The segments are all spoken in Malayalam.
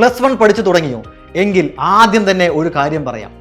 +1 പഠിച്ചു തുടങ്ങിയോ എങ്കിൽ ആദ്യം തന്നെ ഒരു കാര്യം പറയാം.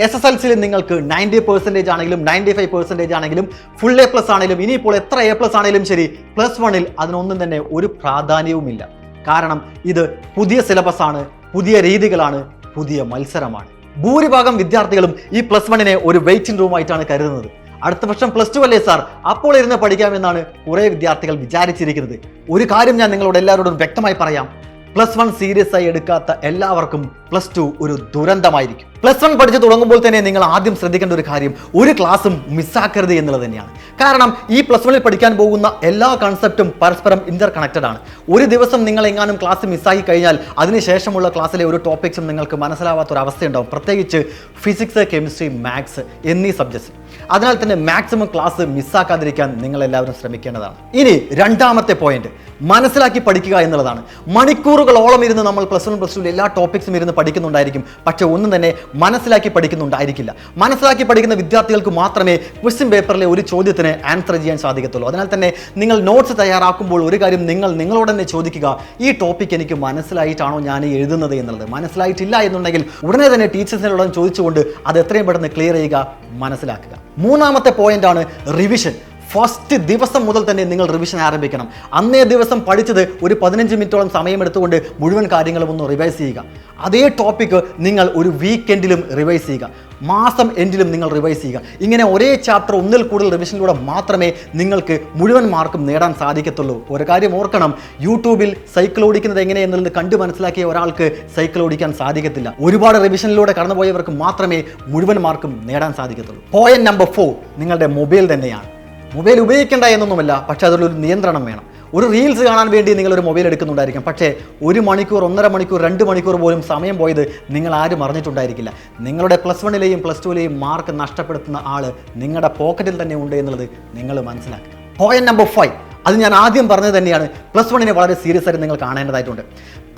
SSLC നിങ്ങൾക്ക് 90% ആണെങ്കിലും 95% ആണെങ്കിലും ഫുൾ A+ ആണെങ്കിലും ഇനിയിപ്പോൾ എത്ര A+ ആണെങ്കിലും ശരി, +1 അതിനൊന്നും തന്നെ ഒരു പ്രാധാന്യവുമില്ല. കാരണം ഇത് പുതിയ സിലബസ് ആണ്, പുതിയ രീതികളാണ്, പുതിയ മത്സരമാണ്. ഭൂരിഭാഗം വിദ്യാർത്ഥികളും ഈ +1 ഒരു വെയിറ്റിംഗ് റൂമായിട്ടാണ് കരുതുന്നത്. അടുത്ത വർഷം +2 അല്ലേ സാർ, അപ്പോൾ ഇരുന്ന് പഠിക്കാമെന്നാണ് കുറേ വിദ്യാർത്ഥികൾ വിചാരിച്ചിരിക്കുന്നത്. ഒരു കാര്യം ഞാൻ നിങ്ങളോട് എല്ലാവരോടും വ്യക്തമായി പറയാം. +1 സീരിയസ് ആയി എടുക്കാത്ത എല്ലാവർക്കും +2 ഒരു ദുരന്തമായിരിക്കും. +1 പഠിച്ചു തുടങ്ങുമ്പോൾ തന്നെ നിങ്ങൾ ആദ്യം ശ്രദ്ധിക്കേണ്ട ഒരു കാര്യം, ഒരു ക്ലാസ്സും മിസ്സാക്കരുത് എന്നുള്ളത് തന്നെയാണ്. കാരണം ഈ +1 പഠിക്കാൻ പോകുന്ന എല്ലാ കൺസെപ്റ്റും പരസ്പരം ഇന്റർ കണക്റ്റഡ് ആണ്. ഒരു ദിവസം നിങ്ങൾ എങ്ങാനും ക്ലാസ് മിസ്സാക്കി കഴിഞ്ഞാൽ അതിനുശേഷമുള്ള ക്ലാസ്സിലെ ഒരു ടോപ്പിക്സും നിങ്ങൾക്ക് മനസ്സിലാവാത്തൊരവസ്ഥയുണ്ടാവും. പ്രത്യേകിച്ച് ഫിസിക്സ്, കെമിസ്ട്രി, മാത്സ് എന്നീ സബ്ജക്ട്സ്. അതിനാൽ തന്നെ മാക്സിമം ക്ലാസ് മിസ്സാക്കാതിരിക്കാൻ നിങ്ങൾ എല്ലാവരും ശ്രമിക്കേണ്ടതാണ്. ഇനി രണ്ടാമത്തെ പോയിന്റ്, മനസ്സിലാക്കി പഠിക്കുക എന്നുള്ളതാണ്. മണിക്കൂറുകളോളം ഇരുന്ന് നമ്മൾ +1 +2 എല്ലാ ടോപ്പിക്സും ഇരുന്ന് പഠിക്കുന്നുണ്ടായിരിക്കും, പക്ഷെ ഒന്നും തന്നെ മനസ്സിലാക്കി പഠിക്കുന്നുണ്ടായിരിക്കില്ല. മനസ്സിലാക്കി പഠിക്കുന്ന വിദ്യാർത്ഥികൾക്ക് മാത്രമേ ക്വസ്റ്റ്യൻ പേപ്പറിലെ ഒരു ചോദ്യത്തിന് ആൻസർ ചെയ്യാൻ സാധിക്കത്തുള്ളൂ. അതിനാൽ തന്നെ നിങ്ങൾ നോട്ട്സ് തയ്യാറാക്കുമ്പോൾ ഒരു കാര്യം നിങ്ങളോട് തന്നെ ചോദിക്കുക, ഈ ടോപ്പിക് എനിക്ക് മനസ്സിലായിട്ടാണോ ഞാൻ എഴുതുന്നത് എന്നുള്ളത്. മനസ്സിലായിട്ടില്ല എന്നുണ്ടെങ്കിൽ ഉടനെ തന്നെ ടീച്ചേഴ്സിനോട് ചോദിച്ചുകൊണ്ട് അത് എത്രയും പെട്ടെന്ന് ക്ലിയർ ചെയ്യുക, മനസ്സിലാക്കുക. മൂന്നാമത്തെ പോയിന്റ് ആണ് റിവിഷൻ. ഫസ്റ്റ് ദിവസം മുതൽ തന്നെ നിങ്ങൾ റിവിഷൻ ആരംഭിക്കണം. അന്നേ ദിവസം പഠിച്ചത് ഒരു 15 മിനിറ്റോളം സമയമെടുത്തുകൊണ്ട് മുഴുവൻ കാര്യങ്ങളും ഒന്ന് റിവൈസ് ചെയ്യുക. അതേ ടോപ്പിക്ക് നിങ്ങൾ ഒരു വീക്കെൻഡിലും റിവൈസ് ചെയ്യുക, മാസം എൻഡിലും നിങ്ങൾ റിവൈസ് ചെയ്യുക. ഇങ്ങനെ ഒരേ ചാപ്റ്റർ ഒന്നിൽ കൂടുതൽ റിവിഷനിലൂടെ മാത്രമേ നിങ്ങൾക്ക് മുഴുവൻ മാർക്കും നേടാൻ സാധിക്കത്തുള്ളൂ. ഒരു കാര്യം ഓർക്കണം, യൂട്യൂബിൽ സൈക്കിൾ ഓടിക്കുന്നത് എങ്ങനെയെന്നുള്ളത് കണ്ടു മനസ്സിലാക്കിയ ഒരാൾക്ക് സൈക്കിൾ ഓടിക്കാൻ സാധിക്കത്തില്ല. ഒരുപാട് റിവിഷനിലൂടെ കടന്നുപോയവർക്ക് മാത്രമേ മുഴുവൻ മാർക്കും നേടാൻ സാധിക്കത്തുള്ളൂ. പോയിന്റ് നമ്പർ 4, നിങ്ങളുടെ മൊബൈൽ തന്നെയാണ്. മൊബൈൽ ഉപയോഗിക്കേണ്ട എന്നൊന്നുമല്ല, പക്ഷേ അതിലൊരു നിയന്ത്രണം വേണം. ഒരു റീൽസ് കാണാൻ വേണ്ടി നിങ്ങളൊരു മൊബൈൽ എടുക്കുന്നുണ്ടായിരിക്കും, പക്ഷേ 1 മണിക്കൂർ, 1.5 മണിക്കൂർ, 2 മണിക്കൂർ പോലും സമയം പോയത് നിങ്ങൾ ആരും അറിഞ്ഞിട്ടുണ്ടായിരിക്കില്ല. നിങ്ങളുടെ +1 +2 മാർക്ക് നഷ്ടപ്പെടുത്തുന്ന ആൾ നിങ്ങളുടെ പോക്കറ്റിൽ തന്നെ ഉണ്ട് എന്നുള്ളത് നിങ്ങൾ മനസ്സിലാക്കുക. പോയിന്റ് നമ്പർ 5, അത് ഞാൻ ആദ്യം പറഞ്ഞത് തന്നെയാണ്. +1 വളരെ സീരിയസ് ആയിട്ട് നിങ്ങൾ കാണേണ്ടതായിട്ടുണ്ട്.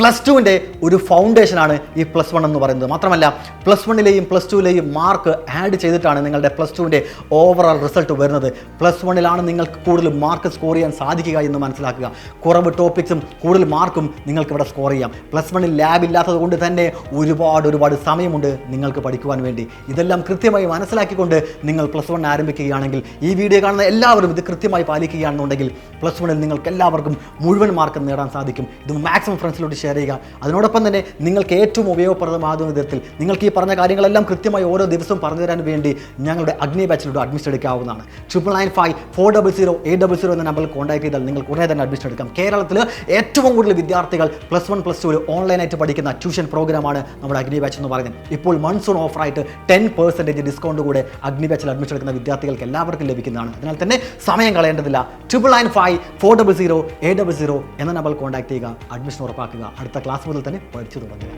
+2 ഒരു ഫൗണ്ടേഷനാണ് ഈ +1 എന്ന് പറയുന്നത്. മാത്രമല്ല +1 +2 മാർക്ക് ആഡ് ചെയ്തിട്ടാണ് നിങ്ങളുടെ +2 ഓവറോൾ റിസൾട്ട് വരുന്നത്. +1 നിങ്ങൾക്ക് കൂടുതൽ മാർക്ക് സ്കോർ ചെയ്യാൻ സാധിക്കുക എന്ന് മനസ്സിലാക്കുക. കുറവ് ടോപ്പിക്സും കൂടുതൽ മാർക്കും നിങ്ങൾക്ക് ഇവിടെ സ്കോർ ചെയ്യാം. +1 ലാബ് ഇല്ലാത്തത് കൊണ്ട് തന്നെ ഒരുപാട് സമയമുണ്ട് നിങ്ങൾക്ക് പഠിക്കുവാൻ വേണ്ടി. ഇതെല്ലാം കൃത്യമായി മനസ്സിലാക്കിക്കൊണ്ട് നിങ്ങൾ +1 ആരംഭിക്കുകയാണെങ്കിൽ, ഈ വീഡിയോ കാണുന്ന എല്ലാവരും ഇത് കൃത്യമായി പാലിക്കുകയാണെന്നുണ്ടെങ്കിൽ +1 നിങ്ങൾക്ക് എല്ലാവർക്കും മുഴുവൻ മാർക്ക് നേടാൻ സാധിക്കും. ഇത് മാക്സിമം ഫ്രണ്ട്സിലോട്ട് ഷെയർ ചെയ്യുക. അതിനോടൊപ്പം തന്നെ നിങ്ങൾക്ക് ഏറ്റവും ഉപയോഗപ്രദമാകുന്ന വിധത്തിൽ നിങ്ങൾക്ക് ഈ പറഞ്ഞ കാര്യങ്ങളെല്ലാം കൃത്യമായി ഓരോ ദിവസവും പറഞ്ഞു തരാൻ വേണ്ടി ഞങ്ങളുടെ അഗ്നി ബാച്ചിലൂടെ അഡ്മിഷൻ എടുക്കാവുന്നതാണ്. 9954008000 എന്ന നമ്പറിൽ കോൺടാക്ട് ചെയ്താൽ നിങ്ങൾക്ക് ഉടനെ തന്നെ അഡ്മിഷൻ എടുക്കാം. കേരളത്തിൽ ഏറ്റവും കൂടുതൽ വിദ്യാർത്ഥികൾ +1 +2 ഓൺലൈനായിട്ട് പഠിക്കുന്ന ട്യൂഷൻ പ്രോഗ്രാമാണ് നമ്മുടെ അഗ്നി ബാച്ച് എന്ന് പറയുന്നത്. ഇപ്പോൾ മൺസൂൺ ഓഫറായിട്ട് 10% ഡിസ്കൗണ്ട് കൂടെ അഗ്നി ബാച്ചിൽ അഡ്മിഷൻ എടുക്കുന്ന വിദ്യാർത്ഥികൾക്ക് എല്ലാവർക്കും ലഭിക്കുന്നതാണ്. അതിനാൽ തന്നെ സമയം കളയേണ്ടതില്ല. 9954008000 എന്ന നമ്പറിൽ കോൺടാക്ട് ചെയ്യുക, അഡ്മിഷൻ ഉറപ്പാക്കുക. അടുത്ത ക്ലാസ് മുതൽ തന്നെ പഠിച്ചു തുടങ്ങുക.